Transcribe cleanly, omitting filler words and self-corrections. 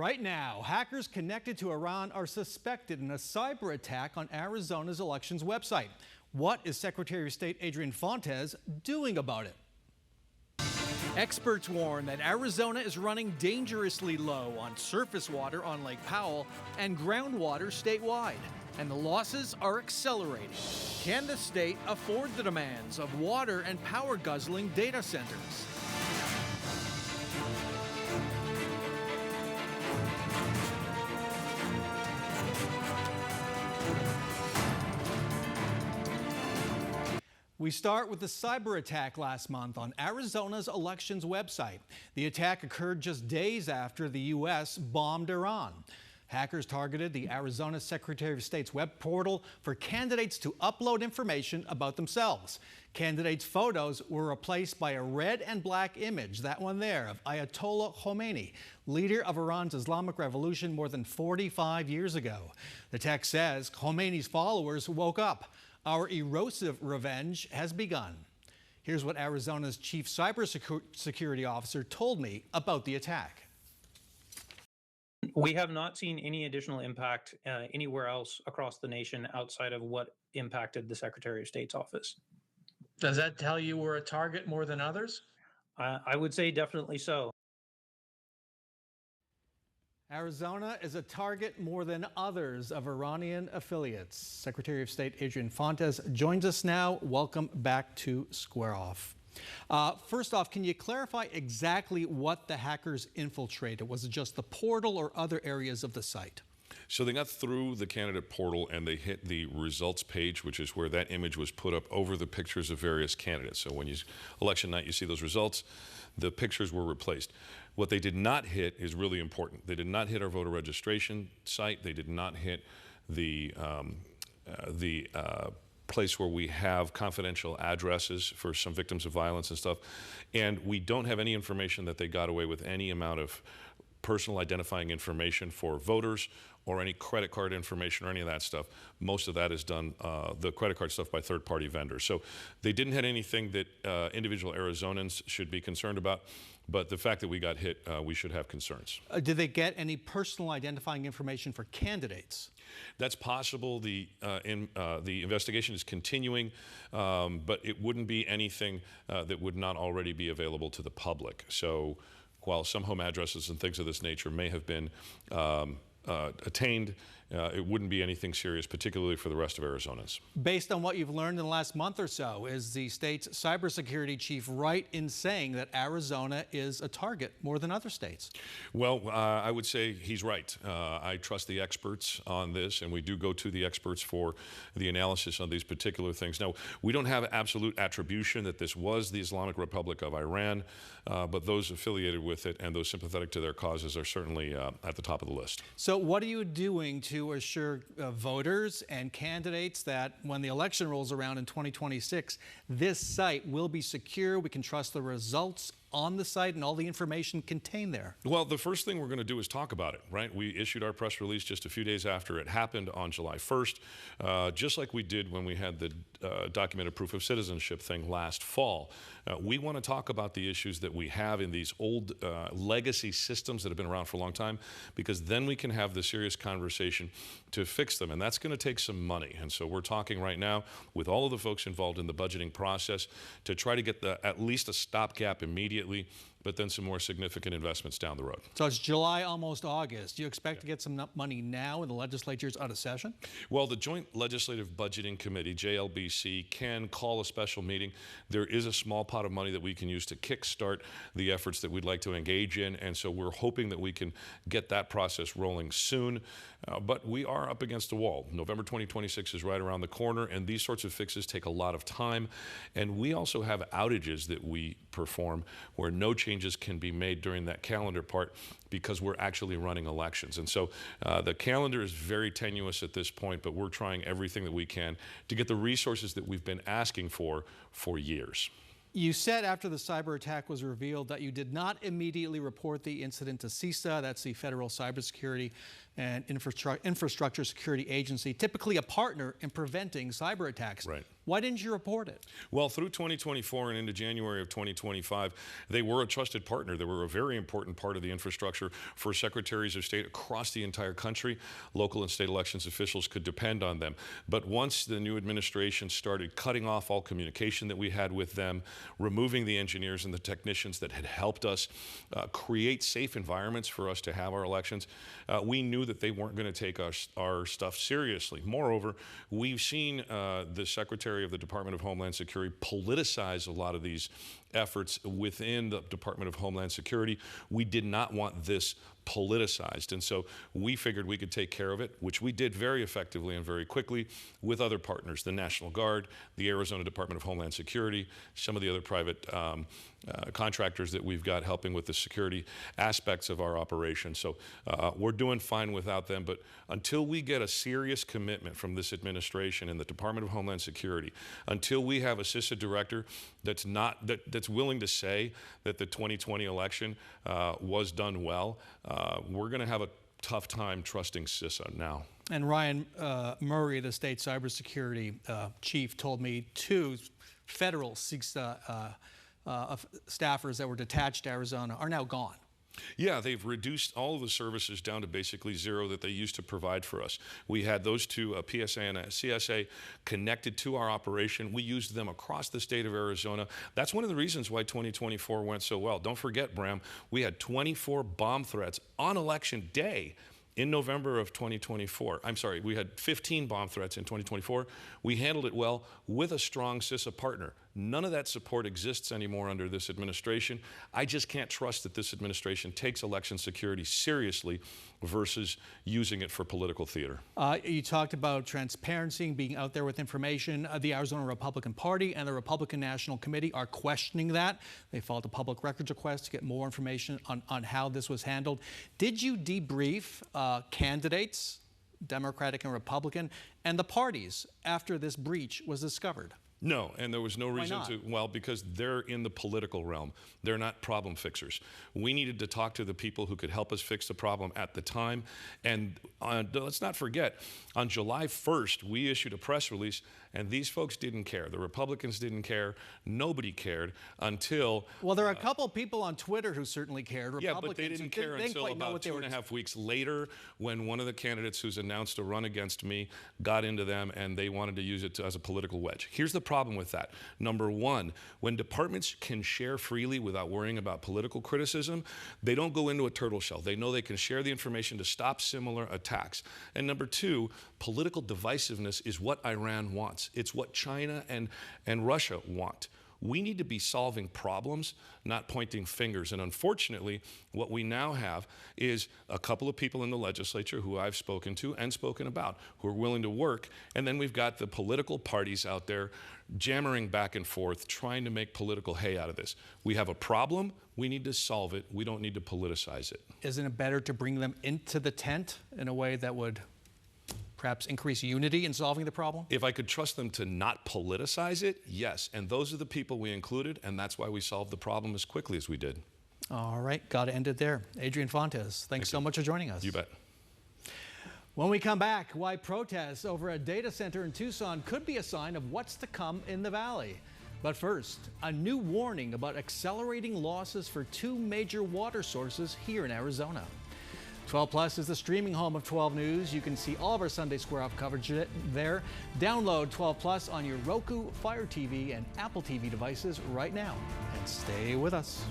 Right now, hackers connected to Iran are suspected in a cyber attack on Arizona's elections website. What is Secretary of State Adrian doing about it? Experts warn that Arizona is running dangerously low on surface water on Lake Powell and groundwater statewide, and the losses are accelerating. Can the state afford the demands of water and power guzzling data centers? We start with the cyber attack last month on Arizona's elections website. The attack occurred just days after the U.S. bombed Iran. Hackers targeted the Arizona Secretary of State's web portal for candidates to upload information about themselves. Candidates' photos were replaced by a red and black image, that one there, of Ayatollah Khomeini, leader of Iran's Islamic Revolution more than 45 years ago. The text says Khomeini's followers woke up. Our erosive revenge has begun. Here's what Arizona's chief cybersecurity officer told me about the attack. We have not seen any additional impact anywhere else across the nation outside of what impacted the Secretary of State's office. Does that tell you we're a target more than others? I would say definitely so. Arizona is a target more than others of Iranian affiliates. Secretary of State Adrian joins us now. Welcome back to Square Off. First off, can you clarify exactly what the hackers infiltrated? Was it just the portal or other areas of the site? So they got through the candidate portal and they hit the results page, which is where that image was put up over the pictures of various candidates. So when election night, you see those results, the pictures were replaced. What they did not hit is really important. They did not hit our voter registration site. They did not hit the place where we have confidential addresses for some victims of violence and stuff. And we don't have any information that they got away with any amount of personal identifying information for voters or any credit card information or any of that stuff. Most of that is done, the credit card stuff, by third-party vendors. So they didn't hit anything that individual Arizonans should be concerned about. But the fact that we got hit, we should have concerns. Did they get any personal identifying information for candidates? That's possible. The investigation is continuing, but it wouldn't be anything that would not already be available to the public. So while some home addresses and things of this nature may have been attained, it wouldn't be anything serious, particularly for the rest of Arizonans. Based on what you've learned in the last month or so, is the state's cybersecurity chief right in saying that Arizona is a target more than other states? Well, I would say he's right. I trust the experts on this, and we do go to the experts for the analysis on these particular things. Now, we don't have absolute attribution that this was the Islamic Republic of Iran, but those affiliated with it and those sympathetic to their causes are certainly at the top of the list. So what are you doing to assure voters and candidates that when the election rolls around in 2026, this site will be secure, we can trust the results on the site and all the information contained there? Well, the first thing we're going to do is talk about it, right? We issued our press release just a few days after it happened on July 1st, just like we did when we had the documented proof of citizenship thing last fall. We want to talk about the issues that we have in these old legacy systems that have been around for a long time, because then we can have the serious conversation to fix them, and that's going to take some money. And so we're talking right now with all of the folks involved in the budgeting process to try to get at least a stopgap immediately, but then some more significant investments down the road. So it's July, almost August. Do you expect to get some money now when the legislature's out of session? Well, the Joint Legislative Budgeting Committee, JLBC, can call a special meeting. There is a small pot of money that we can use to kickstart the efforts that we'd like to engage in, and so we're hoping that we can get that process rolling soon. But we are up against a wall. November 2026 is right around the corner, and these sorts of fixes take a lot of time. And we also have outages that we perform where no changes can be made during that calendar part because we're actually running elections. And so the calendar is very tenuous at this point, but we're trying everything that we can to get the resources that we've been asking for years. You said after the cyber attack was revealed that you did not immediately report the incident to CISA, that's the Federal Cybersecurity an infrastructure security agency, typically a partner in preventing cyber attacks. Right. Why didn't you report it? Well, through 2024 and into January of 2025, they were a trusted partner. They were a very important part of the infrastructure for secretaries of state across the entire country. Local and state elections officials could depend on them. But once the new administration started cutting off all communication that we had with them, removing the engineers and the technicians that had helped us create safe environments for us to have our elections, we knew that they weren't going to take our stuff seriously. Moreover, we've seen the Secretary of the Department of Homeland Security politicize a lot of these efforts within the Department of Homeland Security. We did not want this politicized, and so we figured we could take care of it, which we did very effectively and very quickly with other partners, the National Guard, the Arizona Department of Homeland Security, some of the other private contractors that we've got helping with the security aspects of our operation. So we're doing fine without them, but until we get a serious commitment from this administration and the Department of Homeland Security, until we have assistant director that's willing to say that the 2020 election was done well, we're going to have a tough time trusting CISA now. And Ryan Murray, the state cybersecurity chief, told me 2 federal staffers that were detached to Arizona are now gone. Yeah, they've reduced all of the services down to basically 0 that they used to provide for us. We had those 2, a PSA and a CSA, connected to our operation. We used them across the state of Arizona. That's one of the reasons why 2024 went so well. Don't forget, Bram, we had 24 bomb threats on election day in November of 2024. I'm sorry, we had 15 bomb threats in 2024. We handled it well with a strong CISA partner. None of that support exists anymore under this administration. I just can't trust that this administration takes election security seriously versus using it for political theater. You talked about transparency, being out there with information. The Arizona Republican Party and the Republican National Committee are questioning that. They filed a public records request to get more information on how this was handled. Did you debrief candidates, Democratic and Republican, and the parties after this breach was discovered? No, and there was no reason not? to. Well, because they're in the political realm. They're not problem fixers. We needed to talk to the people who could help us fix the problem at the time. And let's not forget, on July 1st, we issued a press release, and these folks didn't care. The Republicans didn't care. Nobody cared until... Well, there are a couple of people on Twitter who certainly cared. Yeah, but they didn't care until about 2.5 weeks later, when one of the candidates who's announced a run against me got into them, and they wanted to use it as a political wedge. Here's the problem with that. Number one, when departments can share freely without worrying about political criticism, they don't go into a turtle shell. They know they can share the information to stop similar attacks. And number two, political divisiveness is what Iran wants. It's what China and Russia want. We need to be solving problems, not pointing fingers. And unfortunately, what we now have is a couple of people in the legislature who I've spoken to and spoken about who are willing to work. And then we've got the political parties out there jammering back and forth, trying to make political hay out of this. We have a problem. We need to solve it. We don't need to politicize it. Isn't it better to bring them into the tent in a way that would perhaps increase unity in solving the problem? If I could trust them to not politicize it, yes. And those are the people we included, and that's why we solved the problem as quickly as we did. All right, got to end it there. Adrian Fontes, thanks so much for joining us. You bet. When we come back, why protests over a data center in Tucson could be a sign of what's to come in the valley. But first, a new warning about accelerating losses for 2 major water sources here in Arizona. 12 Plus is the streaming home of 12 News. You can see all of our Sunday Square Off coverage there. Download 12 Plus on your Roku, Fire TV, and Apple TV devices right now. And stay with us.